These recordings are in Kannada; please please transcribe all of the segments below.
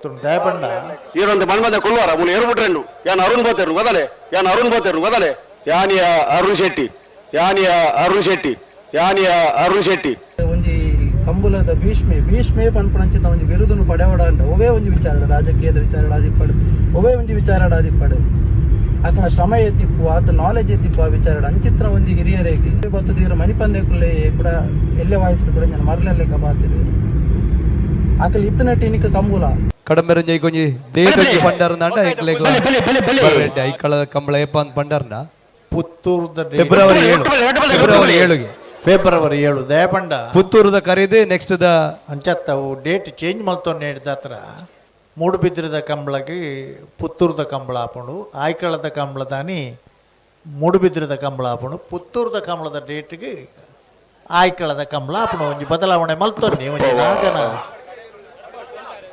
ಗೊತ್ತುಂಟು ದಯಪಂಡ ಈರೊಂದು ಮನ್ಮದ ಕುಲ್ವಾರ ಮುನ್ನ ಏರ್ಬಿಟ್ರೆಂಡು ಯಾನ್ ಅರುಣ್ ಬೋತೇರು ಗೊದಲೆ ಯಾನಿಯ ಅರುಣ್ ಶೆಟ್ಟಿ ಒಂಜಿ ಕಂಬುಲದ ಭೀಷ್ಮೆ ಪನ್ಪುಣಂಚಿತ ಒಂಜಿ ಬಿರುದುನು ಪಡೆವಡಾಂಡ ಒವೇ ಒಂಜಿ ವಿಚಾರಡ ರಾಜಕೀಯದ ವಿಚಾರಡ ಆದಿಪ್ಪಡು ಒವೇ ಒಂಜಿ ವಿಚಾರಡ ಆದಿಪ್ಪಡು ಆತನ ಶ್ರಮ ಎತ್ತಿಪ್ಪು ಆತ ನಾಲೆಜ್ ಎತ್ತಿಪ್ಪು ಆ ವಿಚಾರಡ ಅಂಚಿತ್ರ ಒಂಜಿ ಹಿರಿಯರೇಗಿ ಬತ್ತದ ಇವರು ಮಣಿಪಂದೆ ಕುಲ್ಲೆ ಕೂಡ ಎಲ್ಲೇ ವಾಯಿಸಿಡು ಕೂಡ ನಾನು ಮರಲೆಕ್ಕ ಬಾತಿರು ಆಕಲಿ ಇತ್ತನಟ್ಟಿ ನಿಕ್ಕ ಕಂಬುಲ ಕಡಂಬೆರಂಜೈ ಕೊಂಜಿ ದೇವಕ್ಕೆ ಪಂಡಾರನಾಂಡ ಐಕಳ ಕಂಬಳ ಏಪ ಅಂತ ಪಂಡಾರನ ಪುತ್ತೂರದ ಫೆಬ್ರವರಿ 7 ದಯಪಂಡ ಪುತ್ತೂರದ ಕರೀದೆ ನೆಕ್ಸ್ಟ್ ದ ಅಂಚತ್ತವು ಡೇಟ್ ಚೇಂಜ್ ಮಲ್ತೊಂದು ಹೇಳಿದತ್ರ ಮೂಡುಬಿದ್ರದ ಕಂಬಳಕ್ಕೆ ಪುತ್ತೂರದ ಕಂಬಳ ಹಾಕೊಂಡು ಆಯ್ಕಳದ ಕಂಬಳದಾನಿ ಮೂಡುಬಿದ್ರದ ಕಂಬಳ ಹಾಕೊಂಡು ಪುತ್ತೂರದ ಕಂಬಳದ ಡೇಟ್ಗೆ ಆಯ್ಕಳದ ಕಂಬಳ ಹಾಕೊಂಡು ಒಂಜಿ ಬದಲಾವಣೆ ಮಲ್ತೊನ್ನಿ ಒಂಜಿ ನಾಗನ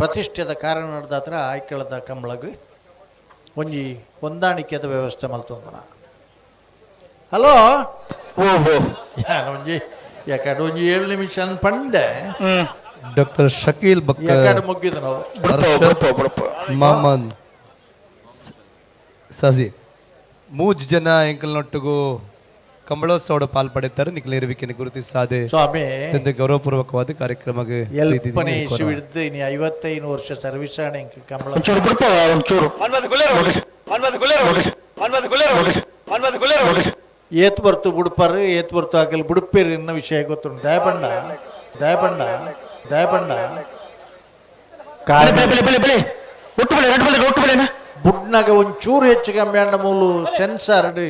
ಪ್ರತಿಷ್ಠೆದ ಕಾರಣ ನಡೆದಾತ್ರ ಆಯ್ಕಳದ ಕಂಬಳಗೆ ಒಂಜಿ ಹೊಂದಾಣಿಕೆದ ವ್ಯವಸ್ಥೆ ಮಲ್ತೊಂದನ ಹಲೋ ಒಂಜಿ ಯಾಕಡೆ ಒಂಜಿ 7 ನಿಮಿಷ ಪಂಡೆ ಡಾಕ್ಟರ್ ಶಕೀಲ್ ಬಕ್ಕ ಯಾಕಡೆ ಮುಗಿದ ನಾವು ಮೊಹಮ್ಮದ್ ಸಜಿ 3 ಜನ ಎಂಕಲ್ನೊಟ್ಟಿಗೂ ಕಂಬಳೋತ್ಸವದ ಪಾಲ್ಪಡುತ್ತಾರೆ ನಿಖಿಲೇರುವಿಕೆಯನ್ನು ಗುರುತಿಸಾದೆ ಸ್ವಾಮಿ ಗೌರವಪೂರ್ವಕವಾದ ಕಾರ್ಯಕ್ರಮಕ್ಕೆ ಎಲ್ಪನೆ ಇಶ್ಯೂ ಹಿಡಿದು ಇನ್ನು 55 ವರ್ಷ ಸರ್ವಿಸ್ ಆಣೆ ಕಂಬಳ ಏತ್ ಬರ್ತು ಬುಡ್ಪಾರು ಏತ್ ಬರ್ತು ಆಗಲಿ ಬುಡುಪೇರು ಇನ್ನೂ ವಿಷಯ ಗೊತ್ತುಂಟು ದಯಪಂಡ ಬುಡ್ನಾಗ ಒಂಚೂರು ಹೆಚ್ಚು ಕಮ್ಮಿ ಅಂಡ ಮೂಲು censored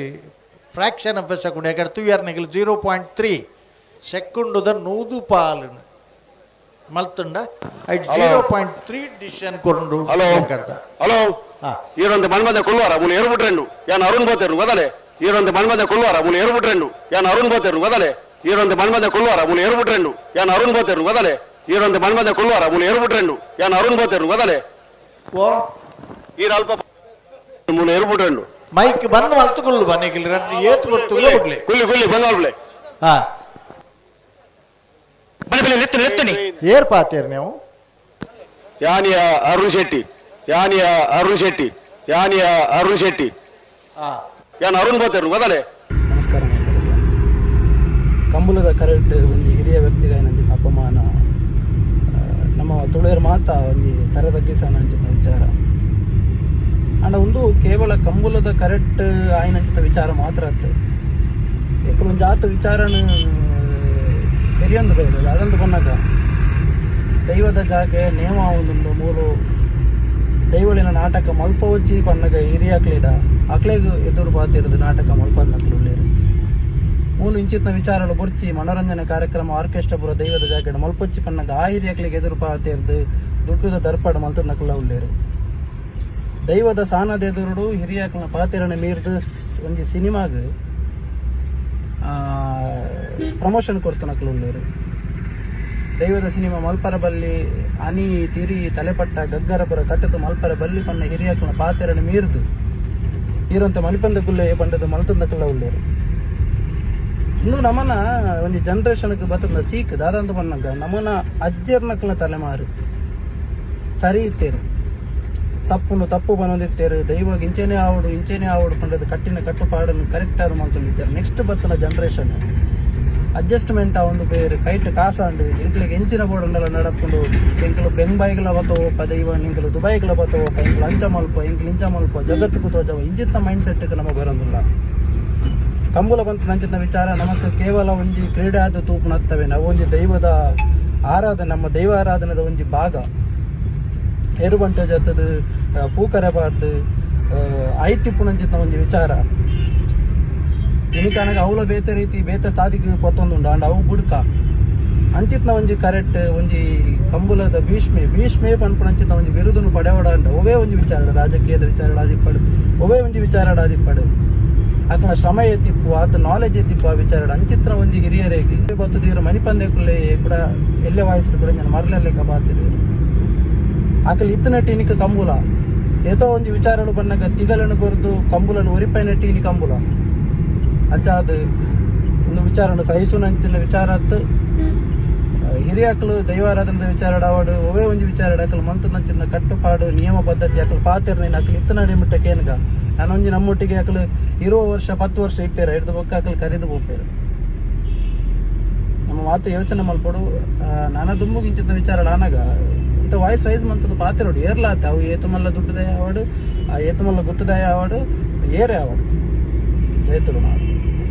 fraction of A second ಯಾಕಡೆ ತುಯ್ಯಾರ್ನಿಗೆ 0.3 ಸೆಕೆಂಡುದ 100 ಪಾಲನ್ನು ಮಲ್ತುಂಡ 0.3 ಡಿಸಿಷನ್ ಕೊಂಡು ಹಲೋ ಈರೊಂದು ಮನ್ಮದ ಕುಲ್ವಾರ ಮುನ್ನ ಏರ್ಬಿಟ್ರೆಂಡು ಯಾನ್ ಅರುಣ್ ಬೋತೇರು ಗೊದಲೆ ಈರೊಂದು ಮನ್ಮದ ಕುಲ್ವಾರ ಮುನ್ನ ಏರ್ಬಿಟ್ರೆಂಡು ಯಾನ್ ಅರುಣ್ ಬೋತೇರು ಗೊದಲೆ ಈರೊಂದು ಮನ್ಮದ ಕುಲ್ವಾರ ಮುನ್ನ ಏರ್ಬಿಟ್ರೆಂಡು ಯಾನ್ ಅರುಣ್ ಬೋತೇರು ಗೊದಲೆ ಈರೊಂದು ಮನ್ಮದ ಕುಲ್ವಾರ ಮುನ್ನ ಏರ್ಬಿಟ್ರೆಂಡು ಯಾನ್ ಅರುಣ್ ಬೋತೇರು ಗೊದಲೆ ಓ ಈರ ಅಲ್ಪ ಮುನ್ನ ಏರ್ಬಿಟ್ರೆಂಡು ಮೈಕ್ ಬಂದು ಮಲ್ತುಕೊಳ್ಳು ಬನ್ನಿಗಿಲ್ಲ ರದ್ದು ಏತ್ ಬರ್ತು ಕುಲ್ಲಿ ಬಂಗಾಳ್ಬಿಳೆ ಹಾ ಏರ್ ಪಾತೇರ್ ನೀವು ಯಾನಿಯ ಅರುಣ್ ಶೆಟ್ಟಿ ಯಾನ್ ಅರುಣ್ ಬೋತೇರು ಗೊದಲೆ ನಮಸ್ಕಾರ ಕಂಬುಲದ ಕರೆಕ್ಟ್ ಒಂಜಿ ಹಿರಿಯ ವ್ಯಕ್ತಿಗೆ ನಂಚಿನ ಅಪಮಾನ ನಮ್ಮ ತುಳುಯರು ಮಾತ ಒಂಜಿ ತರ ತಗ್ಗಿಸನ ಅಂಚಿನ ವಿಚಾರ ಅಂಡ ಒಂದು ಕೇವಲ ಕಂಬುಲದ ಕರೆಕ್ಟ್ ಆಯ್ನಂಚಿತ ವಿಚಾರ ಮಾತ್ರ ಅತ್ತು ಒಂಜಿ ಆತ ವಿಚಾರನ ತೆರೆಯೊಂದು ಬೇಡ ಅದಂದು ಬಂದಾಗ ದೈವದ ಜಾಗೆ ನೇಮ ಒಂದು ಮೂರು ದೈವಳಿನ ನಾಟಕ ಮಲ್ಪ ವಚ್ಚಿ ಪನ್ನಗ ಹಿರಿಯ ಕ್ಲೀಡ ಅಕ್ಲೆಗ್ ಎದುರು ಪಾತಿರೋದು ನಾಟಕ ಮಲ್ಪದ ನಕ್ಲುಳ್ಳೇರು ಮೂಲು ಇಂಚಿತ್ನ ವಿಚಾರಗಳು ಬುರ್ಚಿ ಮನೋರಂಜನೆ ಕಾರ್ಯಕ್ರಮ ಆರ್ಕೆಸ್ಟ್ರಾ ಪೂರ ದೈವದ ಜಾಕೆಟ್ ಮಲ್ಪೊಚ್ಚಿ ಪನ್ನಗ ಆ ಹಿರಿಯಕ್ಲಿಗೆ ಎದುರು ಪಾತಿರ್ದು ದುಡ್ಡುದ ದರ್ಪಡ ಮಲ್ತದ ನಕ್ಲ ಉಳ್ಳೇರು ದೈವದ ಸಾನದ ಎದುರುಡು ಹಿರಿಯಕ್ಲ ಪಾತಿರನ ಮೀರ್ದು ಒಂಜಿ ಸಿನಿಮಾಗ ಪ್ರಮೋಷನ್ ಕೊಡ್ತು ನಕ್ಲು ಉಳ್ಳೇರು ದೈವದ ಸಿನಿಮಾ ಮಲ್ಪರ ಬಲ್ಲಿ ಅನಿ ತಿರಿ ತಲೆಪಟ್ಟ ಗಗ್ಗರಪುರ ಕಟ್ಟದು ಮಲ್ಪರ ಬಲ್ಲಿ ಪನ್ನ ಹಿರಿಯಕ್ಲ ಪಾತೆರನ ಮೀರ್ದು ಇರುವಂತ ಮಣಿಪಂದ ಕುಲ್ಲೆ ಪಂಡದು ಮಲ್ತದ ಕುಲ್ಲ ಉಳ್ಳೇರು ಇನ್ನು ನಮ್ಮನ ಒಂದು ಜನ್ರೇಷನ್ಗೆ ಬರ್ತದ ಸೀಕ್ ದಾದಂತ ಪನ್ನಗ ನಮ್ಮನ ಅಜ್ಜರ್ನಕ್ಲ ತಲೆಮಾರು ಸರಿ ಇತ್ತೇರು ತಪ್ಪು ಬಂದಿತ್ತೇರು ದೈವಾಗ ಇಂಚೆನೇ ಆವಡು ಪಂಡದು ಕಟ್ಟಿನ ಕಟ್ಟುಪಾಡನ್ನು ಕರೆಕ್ಟ್ ಆದ ಮಾಡ್ಕೊಂಡಿದ್ದಾರೆ ನೆಕ್ಸ್ಟ್ ಬರ್ತನ ಜನ್ರೇಷನ್ ಅಡ್ಜಸ್ಟ್ಮೆಂಟ್ ಆ ಒಂದು ಬೇರೆ ಕೈಟ್ ಕಾಸಾಂಡು ಎಂಕ್ಲಿಗೆ ಎಂಚಿನ ಬೋರ್ಡನ್ನೆಲ್ಲ ನಡಕೊಂಡು ಎಂಕ್ಲು ಬೆಂಗ್ಬಾಯಿಗಳ ಬತ್ತವಪ್ಪ ದೈವ ಎಂಕ್ಲು ದುಬೈಗಳ ಬತ್ತವಪ್ಪ ಎಂಕ್ಲು ಇಂಚ ಮಲ್ಪ ಜಗತ್ತಿಗೂ ತೋಜವ ಇಂಚಿತ್ತ ಮೈಂಡ್ ಸೆಟ್ಗೆ ನಮಗೆ ಬರೋದಿಲ್ಲ ಕಂಬುಲ ಬಂತ ನಂಚಿನ ವಿಚಾರ ನಮಗೆ ಕೇವಲ ಒಂಜಿ ಕ್ರೀಡೆ ಆದ ತೂಪು ನತ್ತವೆ ನಾವು ಒಂಜಿ ದೈವದ ಆರಾಧನೆ ನಮ್ಮ ದೈವ ಆರಾಧನೆದ ಒಂಜಿ ಭಾಗ ಏರುಬಂಟ ಜತ್ತದು ಪೂಕರಬಾರ್ದು ಐಟಿಪ್ಪು ನಂಚಿನ ಒಂಜಿ ವಿಚಾರ ಇನಿಕಾನಾಗ ಅವಳ ಬೇತೆ ರೀತಿ ಬೇತೆ ಸ್ಥಾತಿಗೆ ಪೊತ್ತೊಂದುಂಡು ಅಂಡ್ ಅವು ಬುಡ್ಕ ಅಂಚಿತ್ನ ಒಂಜಿ ಕರೆಕ್ಟ್ ಒಂಜಿ ಕಂಬುಲದ ಭೀಷ್ಮೆ ಪನ್ಪುಣಂಚಿತ ಒಂಜಿ ಬಿರುದುನು ಪಡೆವಡಾಂಡ ಒವೇ ಒಂಜಿ ವಿಚಾರಡ ರಾಜಕೀಯದ ವಿಚಾರಡ ಆದಿಪ್ಪಡು ಒವೇ ಒಂಜಿ ವಿಚಾರಡ ಆದಿಪ್ಪಡು ಆತನ ಶ್ರಮ ಎತ್ತಿಪ್ಪು ಆತ ನಾಲೆಜ್ ಎತ್ತಿಪ್ಪು ಆ ವಿಚಾರಡ ಅಂಚಿತ್ರ ಒಂಜಿ ಹಿರಿಯರೇಗಿ ಬತ್ತದ ಇವರು ಮಣಿಪಂದೆ ಕುಲ್ಲೆ ಕೂಡ ಎಲ್ಲೇ ವಾಯಿಸಿಡು ಕೂಡ ನಾನು ಮರಲೆಕ್ಕ ಬಾತಿರು ಆಕಲಿ ಇತ್ತನಟ್ಟಿ ನಿಕ್ಕ ಕಂಬುಲ ಏತೋ ಒಂಜಿ ವಿಚಾರಗಳು ಬನ್ನಾಗ ತಿಗಲನ್ನು ಕೊರ್ದು ಕಂಬುಲನ್ನು ಒರಿಪೈನಟ್ಟಿ ಇನಿ ಕಂಬುಲ ಅಂಚ ಅದು ಒಂದು ವಿಚಾರ ಸಹಿಸುನಂಚಿನ ವಿಚಾರ ಅತ್ತು ಹಿರಿಯಾಕಲು ದೈವಾರಾಧನದ ವಿಚಾರ ಆವಾಡು ಒವೇ ಒಂಜಿ ವಿಚಾರ ಅಕಲು ಮಂತು ನಂಚಿನ ಕಟ್ಟುಪಾಡು ನಿಯಮ ಪದ್ಧತಿ ಅಕಲು ಪಾತಿರ್ನ ಅಕಲು ಇತ್ತು ನಡಿ ಮುಟ್ಟಕ್ಕೆ ಏನಗ ನಾನೊಂಜಿ ನಮ್ಮೊಟ್ಟಿಗೆ ಅಕಲು 20 ವರ್ಷ 10 ವರ್ಷ ಇಪ್ಪೇರ ಹಿಡ್ದು ಬೊಕ್ಕ ಅಕಲು ಕರೆದು ಹೋಗ್ಪೇರು ನಮ್ಮ ಮಾತು ಯೋಚನೆ ಮಲ್ಪಡು ನಾನ ದುಮ್ಮುಗಿಂಚಿದ ವಿಚಾರ ಆನಾಗ ಇಂಥ ವಾಯ್ಸ್ ರೈಸ್ ಮಂತದ್ದು ಪಾತಿರೋಡು ಏರ್ಲಾತ ಅವು ಏತುಮಲ್ಲ ದುಡ್ಡದಾಯ ಆವಾಡು ಆ ಏತುಮಲ್ಲ ಗುತ್ತದಾಯ ಆವಾಡು ಏರೇ ಆವಾಡು ಜೈತುಲು ನಾವು